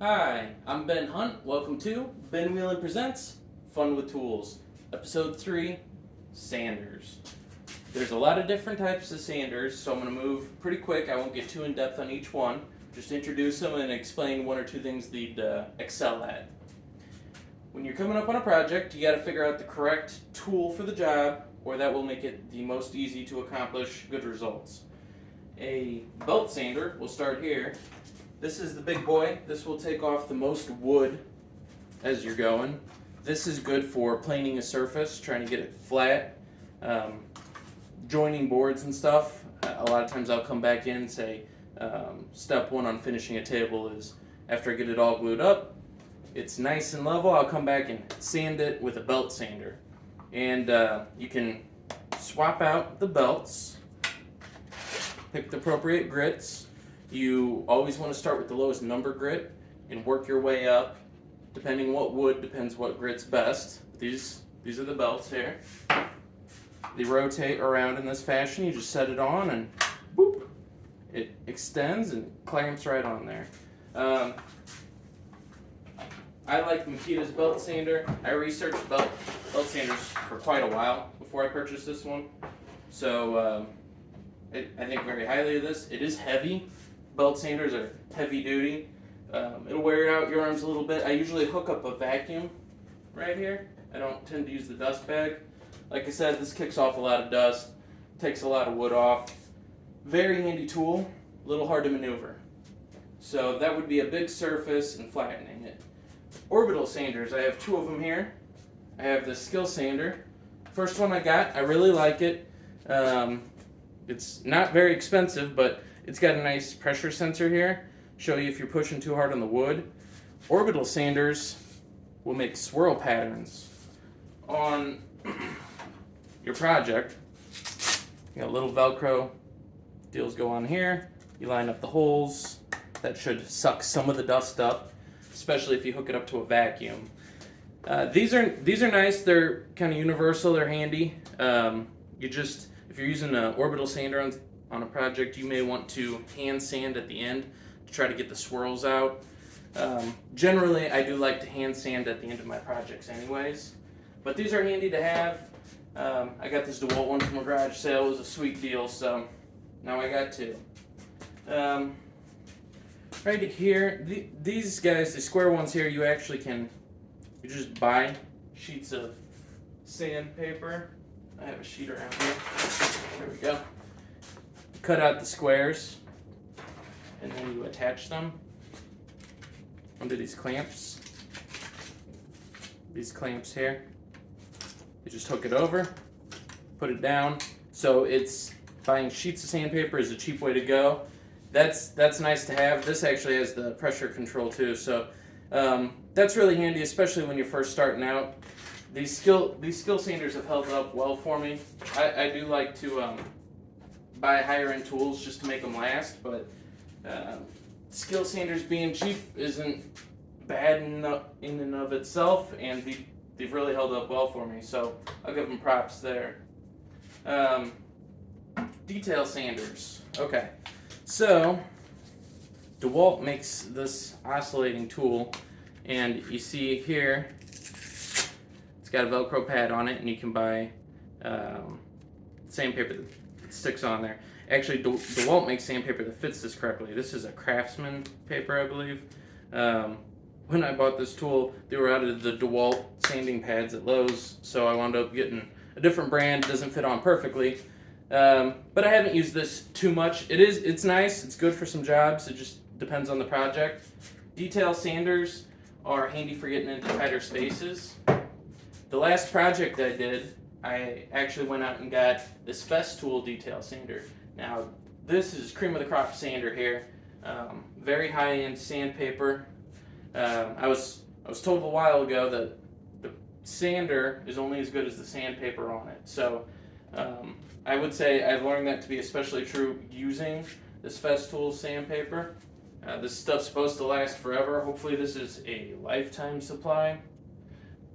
Hi, I'm Ben Hunt. Welcome to Ben Whelan Presents Fun with Tools, Episode 3, Sanders. There's a lot of different types of sanders, so I'm going to move pretty quick. I won't get too in-depth on each one. Just introduce them and explain one or two things they'd excel at. When you're coming up on a project, you got to figure out the correct tool for the job, or that will make it the most easy to accomplish good results. A belt sander, we'll start here. This is the big boy. This will take off the most wood as you're going. This is good for planing a surface, trying to get it flat, joining boards and stuff. A lot of times I'll come back in and say, step one on finishing a table is after I get it all glued up, it's nice and level, I'll come back and sand it with a belt sander. And you can swap out the belts, pick the appropriate grits. You always want to start with the lowest number grit and work your way up. Depending what wood, depends what grit's best. These are the belts here. They rotate around in this fashion. You just set it on and boop, it extends and clamps right on there. I like Makita's belt sander. I researched belt sanders for quite a while before I purchased this one. So I think very highly of this. It is heavy. Belt sanders are heavy duty. It'll wear out your arms a little bit. I usually hook up a vacuum right here. I don't tend to use the dust bag. Like I said, this kicks off a lot of dust, takes a lot of wood off. Very handy tool, a little hard to maneuver. So that would be a big surface and flattening it. Orbital sanders, I have two of them here. I have the skill sander. First one I got, I really like it. It's not very expensive, but it's got a nice pressure sensor here. Show you if you're pushing too hard on the wood. Orbital sanders will make swirl patterns on your project. You got little Velcro deals go on here. You line up the holes. That should suck some of the dust up, especially if you hook it up to a vacuum. These are nice. They're kind of universal. They're handy. If you're using an orbital sander on a project, you may want to hand sand at the end to try to get the swirls out. Generally, I do like to hand sand at the end of my projects anyways, but these are handy to have. I got this DeWalt one from a garage sale. It was a sweet deal, so now I got two. Right here, these guys, the square ones here, you just buy sheets of sandpaper. I have a sheet around here. There we go. Cut out the squares, and then you attach them under these clamps. These clamps here. You just hook it over, put it down. So it's buying sheets of sandpaper is a cheap way to go. That's nice to have. This actually has the pressure control too, so that's really handy, especially when you're first starting out. These skill sanders have held up well for me. I do like to buy higher end tools just to make them last, but skill sanders being cheap isn't bad in and of itself, and they've really held up well for me, so I'll give them props there. Detail sanders. Okay, so DeWalt makes this oscillating tool, and you see here it's got a Velcro pad on it, and you can buy sandpaper that sticks on there. Actually, DeWalt makes sandpaper that fits this correctly. This is a Craftsman paper, I believe. When I bought this tool, they were out of the DeWalt sanding pads at Lowe's, so I wound up getting a different brand. It doesn't fit on perfectly, but I haven't used this too much. It's nice. It's good for some jobs. It just depends on the project. Detail sanders are handy for getting into tighter spaces. The last project I did, I actually went out and got this Festool detail sander. Now, this is cream of the crop sander here. Very high-end sandpaper. I was told a while ago that the sander is only as good as the sandpaper on it. So I would say I've learned that to be especially true using this Festool sandpaper. This stuff's supposed to last forever. Hopefully this is a lifetime supply.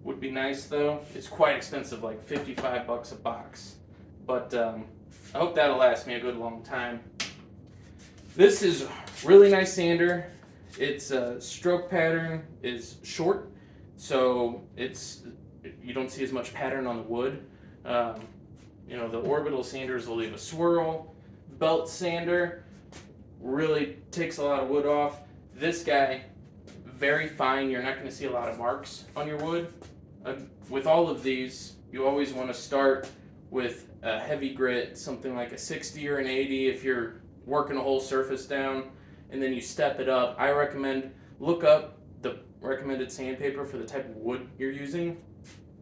Would be nice though. It's quite expensive, like $55 a box. But I hope that'll last me a good long time. This is really nice sander. Its stroke pattern is short, so you don't see as much pattern on the wood. Um, the Orbital sanders will leave a swirl. Belt sander really takes a lot of wood off. This guy, very fine. You're not going to see a lot of marks on your wood. With all of these, you always want to start with a heavy grit, something like a 60 or an 80 if you're working a whole surface down, and then you step it up. I recommend look up the recommended sandpaper for the type of wood you're using.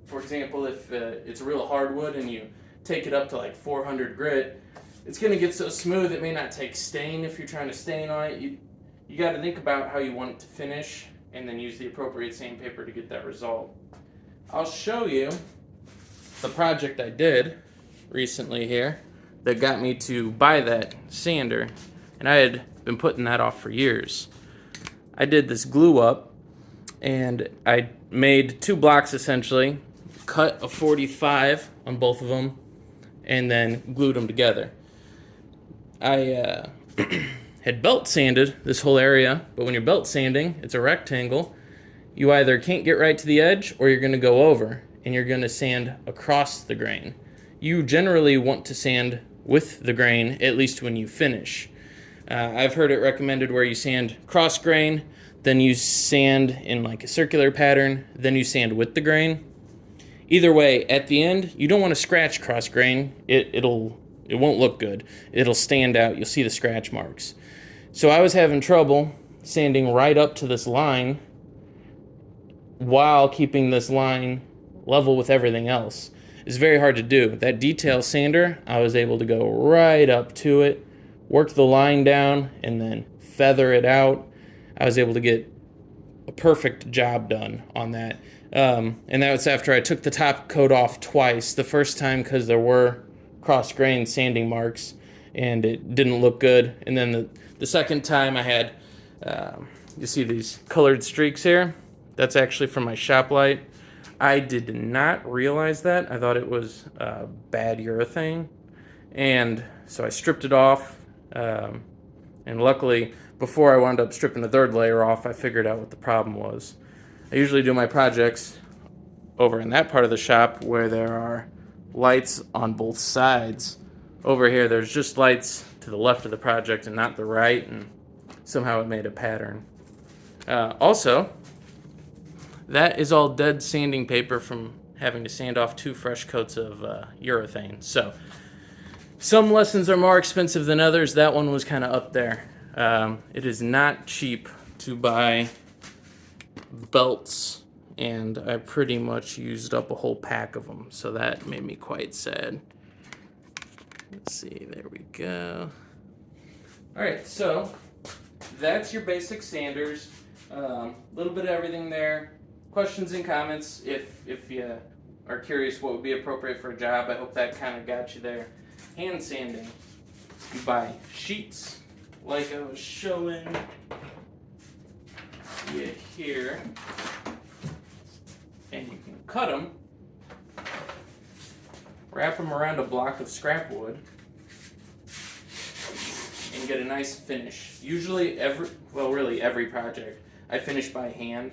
For example, if it's a real hardwood and you take it up to like 400 grit, it's going to get so smooth it may not take stain if you're trying to stain on it. You got to think about how you want it to finish and then use the appropriate sandpaper to get that result. I'll show you the project I did recently here that got me to buy that sander, and I had been putting that off for years. I did this glue up, and I made 2 blocks essentially, cut a 45 on both of them, and then glued them together. I had belt sanded this whole area, but when you're belt sanding, it's a rectangle. You either can't get right to the edge or you're going to go over, and you're going to sand across the grain. You generally want to sand with the grain, at least when you finish. I've heard it recommended where you sand cross grain, then you sand in like a circular pattern, then you sand with the grain. Either way, at the end, you don't want to scratch cross grain. It won't look good. It'll stand out. You'll see the scratch marks. So I was having trouble sanding right up to this line while keeping this line level with everything else. It's very hard to do. That detail sander, I was able to go right up to it, work the line down, and then feather it out. I was able to get a perfect job done on that. And that was after I took the top coat off twice. The first time because there were cross-grain sanding marks, and it didn't look good. And then the second time I had, you see these colored streaks here? That's actually from my shop light. I did not realize that. I thought it was bad urethane. And so I stripped it off. And luckily, before I wound up stripping the third layer off, I figured out what the problem was. I usually do my projects over in that part of the shop where there are lights on both sides. Over here, there's just lights to the left of the project and not the right, and somehow it made a pattern. Also, that is all dead sanding paper from having to sand off 2 fresh coats of urethane. So, some lessons are more expensive than others. That one was kind of up there. It is not cheap to buy belts, and I pretty much used up a whole pack of them, so that made me quite sad. Let's see, there we go. Alright, so that's your basic sanders. A little bit of everything there. Questions and comments if you are curious what would be appropriate for a job. I hope that kind of got you there. Hand sanding. You buy sheets like I was showing you here, and you can cut them, wrap them around a block of scrap wood, and get a nice finish. Usually really every project I finish by hand,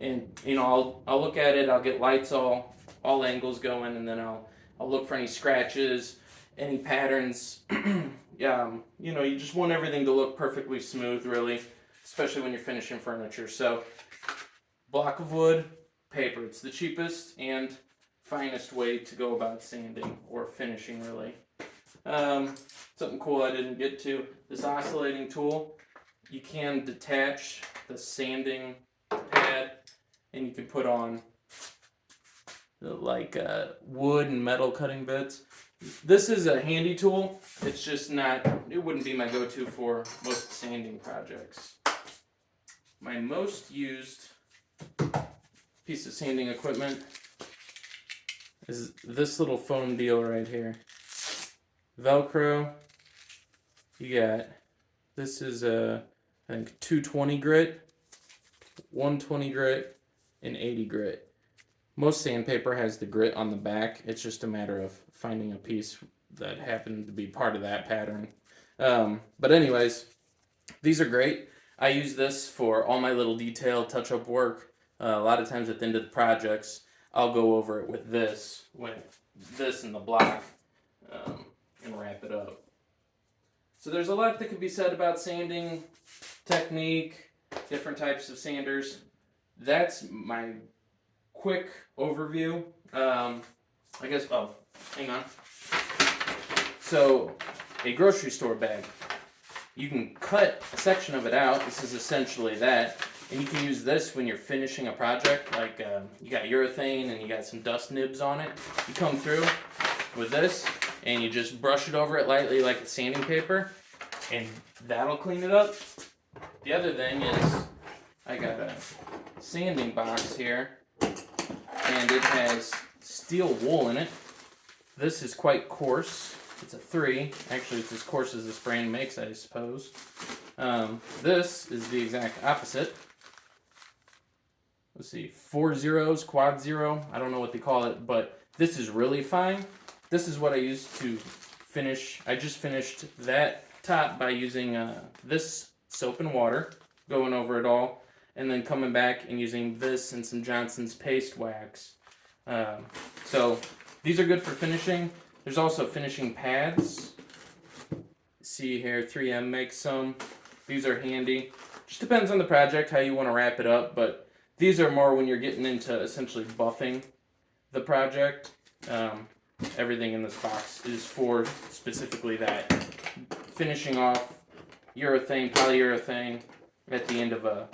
and I'll look at it, I'll get lights all angles going, and then I'll look for any scratches, any patterns. You just want everything to look perfectly smooth, really, especially when you're finishing furniture. So, block of wood, paper. It's the cheapest and finest way to go about sanding or finishing, really. Something cool I didn't get to, this oscillating tool. You can detach the sanding pad, and you can put on wood and metal cutting bits. This is a handy tool. It's just it wouldn't be my go-to for most sanding projects. My most used piece of sanding equipment is this little foam deal right here. Velcro. This is I think 220 grit, 120 grit, and 80 grit. Most sandpaper has the grit on the back. It's just a matter of finding a piece that happened to be part of that pattern. But anyways, these are great. I use this for all my little detail touch-up work. A lot of times at the end of the projects, I'll go over it with this and the block, and wrap it up. So there's a lot that could be said about sanding technique, different types of sanders. That's my quick overview. I guess, oh, hang on. So, a grocery store bag. You can cut a section of it out. This is essentially that. And you can use this when you're finishing a project. Like, you got urethane and you got some dust nibs on it. You come through with this and you just brush it over it lightly like it's sanding paper. And that'll clean it up. The other thing is, I got a sanding box here. And it has steel wool in it. This is quite coarse. It's a 3. Actually, it's as coarse as this brand makes, I suppose. This is the exact opposite. Let's see, 4 zeros, quad 0. I don't know what they call it, but this is really fine. This is what I use to finish. I just finished that top by using this soap and water, going over it all, and then coming back and using this and some Johnson's paste wax. So these are good for finishing. There's also finishing pads. See here, 3M makes some. These are handy. Just depends on the project, how you want to wrap it up, but these are more when you're getting into essentially buffing the project. Everything in this box is for specifically that. Finishing off urethane, polyurethane at the end of a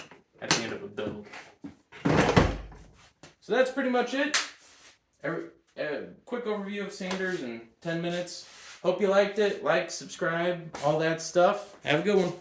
build. So that's pretty much it. A quick overview of sanders in 10 minutes. Hope you liked it. Like, subscribe, all that stuff. Have a good one.